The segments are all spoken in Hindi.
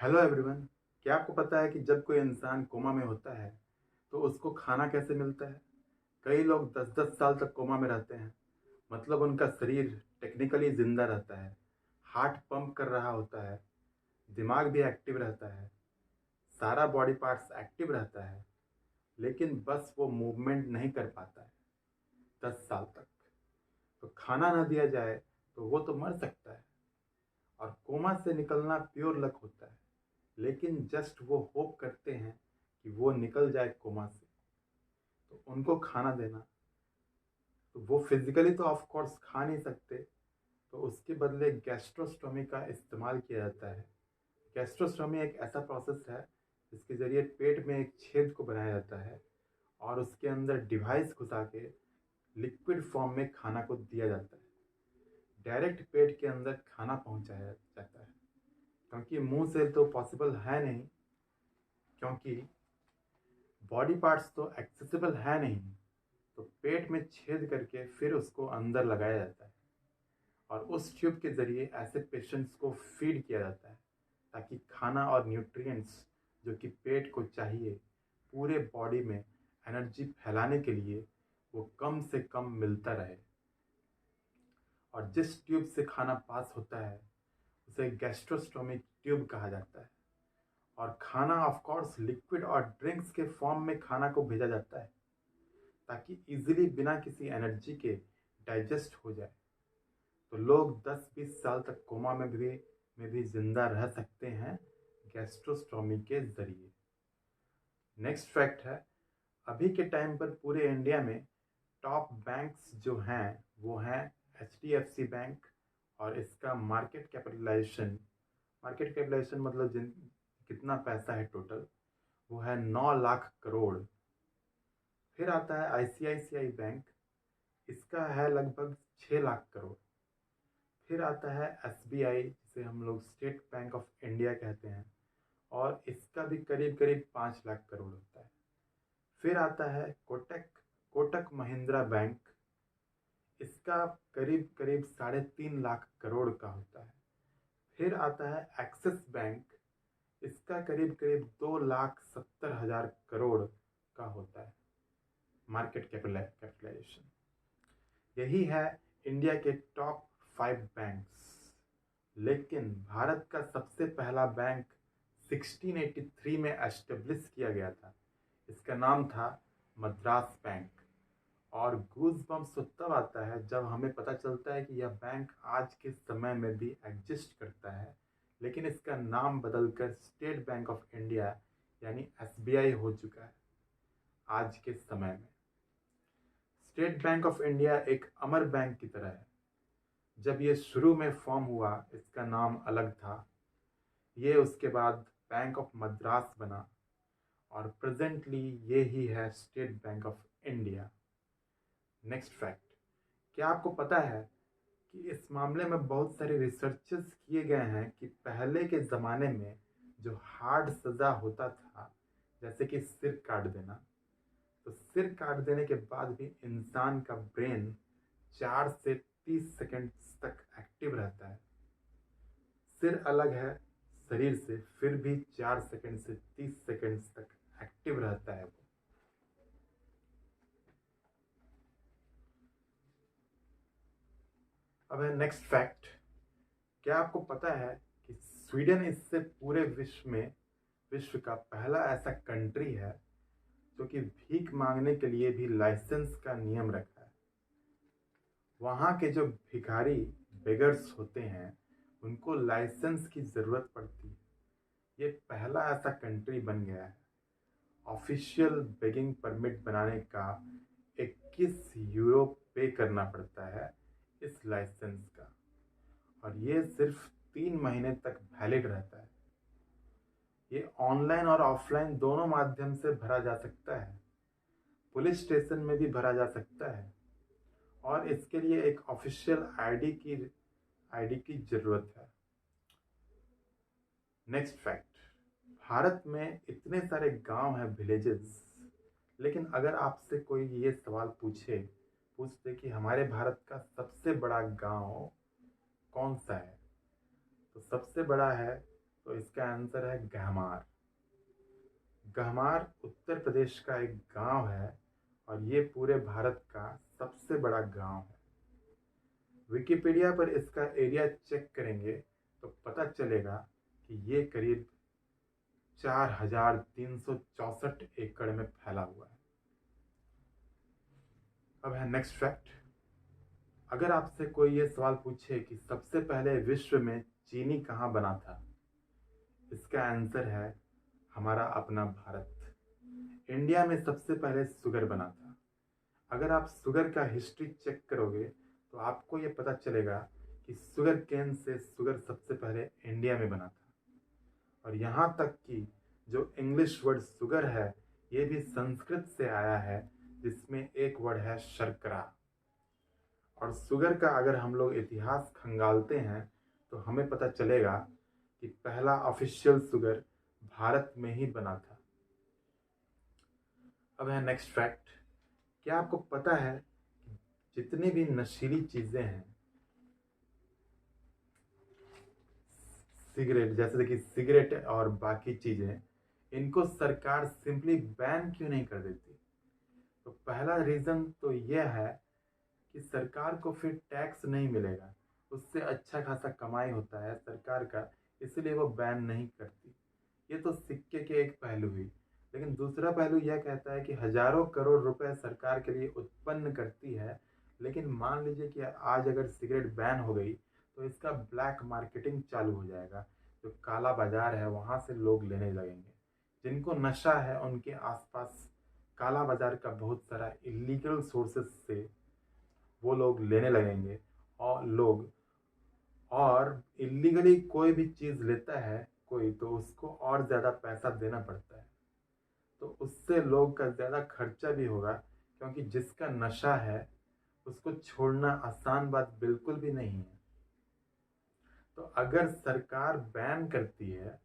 Hello everyone. क्या आपको पता है कि जब कोई इंसान कोमा में होता है तो उसको खाना कैसे मिलता है? कई लोग 10-10 साल तक कोमा में रहते हैं। मतलब उनका शरीर टेक्निकली जिंदा रहता है, हार्ट पंप कर रहा होता है, दिमाग भी एक्टिव रहता है, सारा बॉडी पार्ट्स एक्टिव रहता है, लेकिन बस वो मूवमेंट नहीं कर पाता है 10 साल तक। तो खाना ना दिया जाए तो वो तो मर सकता है। और कोमा से निकलना प्योर लक होता है, लेकिन जस्ट वो होप करते हैं कि वो निकल जाए कोमा से। तो उनको खाना देना, तो वो फिजिकली तो ऑफ कोर्स खा नहीं सकते, तो उसके बदले गैस्ट्रोस्टोमी का इस्तेमाल किया जाता है। गैस्ट्रोस्टोमी एक ऐसा प्रोसेस है जिसके ज़रिए पेट में एक छेद को बनाया जाता है और उसके अंदर डिवाइस घुसा के लिक्विड फॉर्म में खाना को दिया जाता है। डायरेक्ट पेट के अंदर खाना पहुंचाया जाता है, क्योंकि मुंह से तो पॉसिबल है नहीं, क्योंकि बॉडी पार्ट्स तो एक्सेसिबल है नहीं। तो पेट में छेद करके फिर उसको अंदर लगाया जाता है और उस ट्यूब के ज़रिए ऐसे पेशेंट्स को फीड किया जाता है, ताकि खाना और न्यूट्रिएंट्स जो कि पेट को चाहिए पूरे बॉडी में एनर्जी फैलाने के लिए, वो कम से कम मिलता रहे। और जिस ट्यूब से खाना पास होता है उसे गैस्ट्रोस्टोमिक ट्यूब कहा जाता है। और खाना ऑफ कोर्स लिक्विड और ड्रिंक्स के फॉर्म में खाना को भेजा जाता है, ताकि इजीली बिना किसी एनर्जी के डाइजेस्ट हो जाए। तो लोग 10-20 साल तक कोमा में भी जिंदा रह सकते हैं गैस्ट्रोस्टोमी के जरिए। नेक्स्ट फैक्ट है, अभी के टाइम पर पूरे इंडिया में टॉप बैंक्स जो हैं वो हैं HDFC बैंक। और इसका मार्केट कैपिटलाइजेशन मतलब जिन कितना पैसा है टोटल, वो है 9 लाख करोड़। फिर आता है ICICI बैंक, इसका है लगभग 6 लाख करोड़। फिर आता है SBI, जिसे हम लोग स्टेट बैंक ऑफ इंडिया कहते हैं, और इसका भी करीब करीब 5 लाख करोड़ होता है। फिर आता है कोटक महिंद्रा बैंक, इसका करीब करीब 3.5 लाख करोड़ का होता है। फिर आता है एक्सिस बैंक, इसका करीब करीब 2,70,000 करोड़ का होता है मार्केट कैपिटलाइजेशन। यही है इंडिया के टॉप 5 बैंक्स। लेकिन भारत का सबसे पहला बैंक 1683 में एस्टेब्लिश किया गया था। इसका नाम था मद्रास बैंक। और गूज बम्स तब आता है जब हमें पता चलता है कि यह बैंक आज के समय में भी एग्जिस्ट करता है, लेकिन इसका नाम बदलकर स्टेट बैंक ऑफ इंडिया यानी SBI हो चुका है आज के समय में। स्टेट बैंक ऑफ इंडिया एक अमर बैंक की तरह है। जब ये शुरू में फॉर्म हुआ इसका नाम अलग था, ये उसके बाद बैंक ऑफ मद्रास बना, और प्रेजेंटली ये ही है state bank of India. Next fact, क्या आपको पता है कि इस मामले में बहुत सारे रिसर्चेस किए गए हैं कि पहले के ज़माने में जो हार्ड सज़ा होता था, जैसे कि सिर काट देना, तो सिर काट देने के बाद भी इंसान का ब्रेन 4 से 30 सेकंड तक एक्टिव रहता है। सिर अलग है शरीर से, फिर भी 4 सेकंड से 30 सेकंड तक एक्टिव रहता है वो। अब है नेक्स्ट फैक्ट, क्या आपको पता है कि स्वीडन इससे पूरे विश्व का पहला ऐसा कंट्री है जो कि भीख मांगने के लिए भी लाइसेंस का नियम रखा है। वहाँ के जो भिखारी बेगर्स होते हैं उनको लाइसेंस की ज़रूरत पड़ती है। ये पहला ऐसा कंट्री बन गया है। ऑफिशियल बेगिंग परमिट बनाने का 21 यूरो पे करना पड़ता है इस लाइसेंस का, और ये सिर्फ 3 महीने तक वैलिड रहता है। ये ऑनलाइन और ऑफलाइन दोनों माध्यम से भरा जा सकता है। पुलिस स्टेशन में भी भरा जा सकता है, और इसके लिए एक ऑफिशियल आईडी की ज़रूरत है। नेक्स्ट फैक्ट, भारत में इतने सारे गांव हैं, विलेजेस, लेकिन अगर आपसे कोई ये सवाल पूछते कि हमारे भारत का सबसे बड़ा गांव कौन सा है, तो सबसे बड़ा है तो इसका आंसर है गहमार। गहमार उत्तर प्रदेश का एक गांव है और ये पूरे भारत का सबसे बड़ा गांव है। विकिपीडिया पर इसका एरिया चेक करेंगे तो पता चलेगा कि ये करीब 4,364 एकड़ में फैला हुआ है। अब है नेक्स्ट फैक्ट। अगर आपसे कोई ये सवाल पूछे कि सबसे पहले विश्व में चीनी कहाँ बना था, इसका आंसर है हमारा अपना भारत। इंडिया में सबसे पहले शुगर बना था। अगर आप शुगर का हिस्ट्री चेक करोगे तो आपको ये पता चलेगा कि शुगर केन से शुगर सबसे पहले इंडिया में बना था। और यहाँ तक कि जो इंग्लिश वर्ड शुगर है ये भी संस्कृत से आया है, जिसमें एक वर्ड है शर्करा। और शुगर का अगर हम लोग इतिहास खंगालते हैं तो हमें पता चलेगा कि पहला ऑफिशियल शुगर भारत में ही बना था। अब है नेक्स्ट फैक्ट। क्या आपको पता है कि जितनी भी नशीली चीजें हैं, सिगरेट जैसे कि सिगरेट और बाकी चीजें, इनको सरकार सिंपली बैन क्यों नहीं कर देती? तो पहला रीजन तो यह है कि सरकार को फिर टैक्स नहीं मिलेगा, उससे अच्छा खासा कमाई होता है सरकार का, इसलिए वो बैन नहीं करती। ये तो सिक्के के एक पहलू हुई, लेकिन दूसरा पहलू यह कहता है कि हजारों करोड़ रुपए सरकार के लिए उत्पन्न करती है। लेकिन मान लीजिए कि आज अगर सिगरेट बैन हो गई तो इसका ब्लैक मार्केटिंग चालू हो जाएगा। जो काला बाजार है वहाँ से लोग लेने लगेंगे। जिनको नशा है उनके आसपास काला बाजार का बहुत सारा इलीगल सोर्सेस से वो लोग लेने लगेंगे। और इलीगली कोई भी चीज़ लेता है कोई, तो उसको और ज़्यादा पैसा देना पड़ता है, तो उससे लोग का ज़्यादा खर्चा भी होगा, क्योंकि जिसका नशा है उसको छोड़ना आसान बात बिल्कुल भी नहीं है। तो अगर सरकार बैन करती है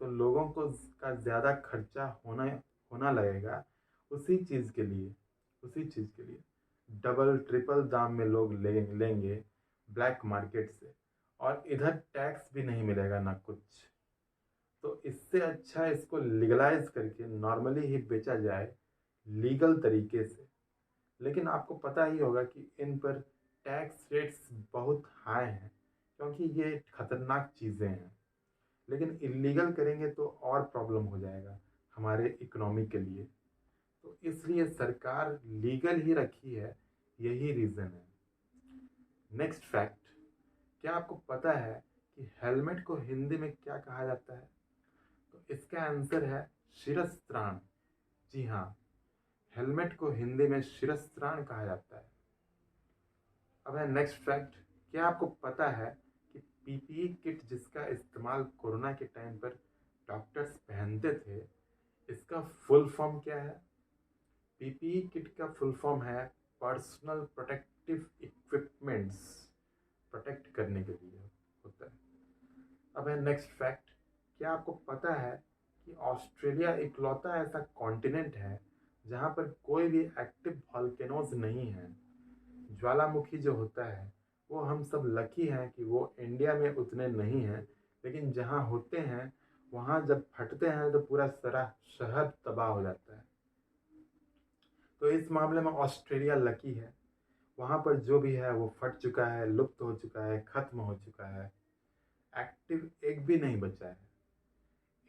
तो लोगों को का ज़्यादा खर्चा होना लगेगा उसी चीज़ के लिए डबल ट्रिपल दाम में लोग लेंगे ब्लैक मार्केट से, और इधर टैक्स भी नहीं मिलेगा ना कुछ। तो इससे अच्छा इसको लीगलाइज करके नॉर्मली ही बेचा जाए लीगल तरीके से। लेकिन आपको पता ही होगा कि इन पर टैक्स रेट्स बहुत हाई हैं, क्योंकि ये खतरनाक चीज़ें हैं। लेकिन इलीगल करेंगे तो और प्रॉब्लम हो जाएगा हमारे इकोनॉमी के लिए, तो इसलिए सरकार लीगल ही रखी है, यही रीज़न है। Next fact. क्या आपको पता है कि हेलमेट को हिंदी में क्या कहा जाता है? तो इसका आंसर है शिरस्त्राण। जी हाँ, हेलमेट को हिंदी में शिरस्त्राण कहा जाता है। अब है नेक्स्ट फैक्ट। क्या आपको पता है कि पीपीई किट जिसका इस्तेमाल कोरोना के टाइम पर डॉक्टर्स पहनते थे, इसका फुल फॉर्म क्या है? पीपीई किट का फुल फॉर्म है पर्सनल प्रोटेक्टिव इक्विपमेंट्स, प्रोटेक्ट करने के लिए होता है। अब है नेक्स्ट फैक्ट। क्या आपको पता है कि ऑस्ट्रेलिया इकलौता ऐसा कॉन्टिनेंट है जहाँ पर कोई भी एक्टिव वॉल्केनोज नहीं है? ज्वालामुखी जो होता है वो हम सब लकी हैं कि वो इंडिया में उतने नहीं हैं, लेकिन जहाँ होते हैं वहाँ जब फटते हैं तो पूरा सारा शहर तबाह हो जाता है। तो इस मामले में ऑस्ट्रेलिया लकी है, वहाँ पर जो भी है वो फट चुका है, लुप्त हो चुका है, खत्म हो चुका है, एक्टिव एक भी नहीं बचा है।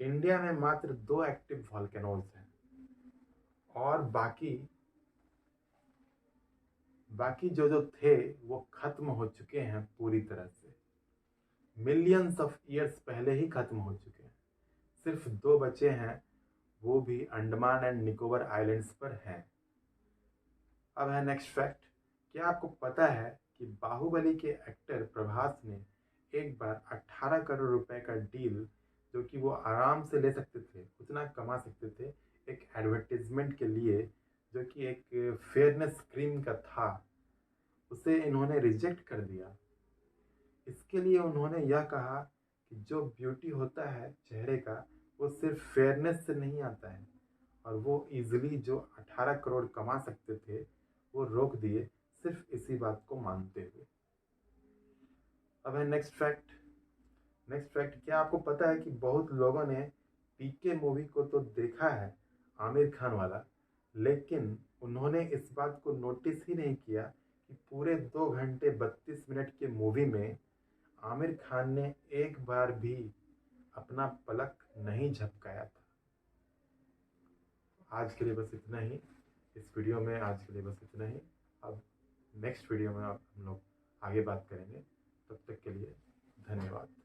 इंडिया में मात्र 2 एक्टिव वॉल्केनोज हैं और बाकी जो थे वो खत्म हो चुके हैं पूरी तरह से, मिलियंस ऑफ ईयर्स पहले ही खत्म हो चुके हैं। सिर्फ 2 बचे हैं, वो भी अंडमान एंड निकोबार आइलैंड्स पर हैं। अब है नेक्स्ट फैक्ट। क्या आपको पता है कि बाहुबली के एक्टर प्रभास ने एक बार 18 करोड़ रुपए का डील, जो कि वो आराम से ले सकते थे, उतना कमा सकते थे, एक एडवर्टीजमेंट के लिए जो कि एक फेयरनेस क्रीम का था, उसे इन्होंने रिजेक्ट कर दिया। इसके लिए उन्होंने यह कहा कि जो ब्यूटी होता है चेहरे का वो सिर्फ फेयरनेस से नहीं आता है, और वो इजीली जो 18 करोड़ कमा सकते थे वो रोक दिए सिर्फ इसी बात को मानते हुए। अब है नेक्स्ट फैक्ट। नेक्स्ट फैक्ट, क्या आपको पता है कि बहुत लोगों ने पीके मूवी को तो देखा है, आमिर खान वाला, लेकिन उन्होंने इस बात को नोटिस ही नहीं किया कि पूरे 2 घंटे 32 मिनट के मूवी में आमिर खान ने एक बार भी अपना पलक नहीं झपकाया था। आज के लिए बस इतना ही। इस वीडियो में आज के लिए बस इतना ही। अब नेक्स्ट वीडियो में हम लोग आगे बात करेंगे। तब तक के लिए धन्यवाद।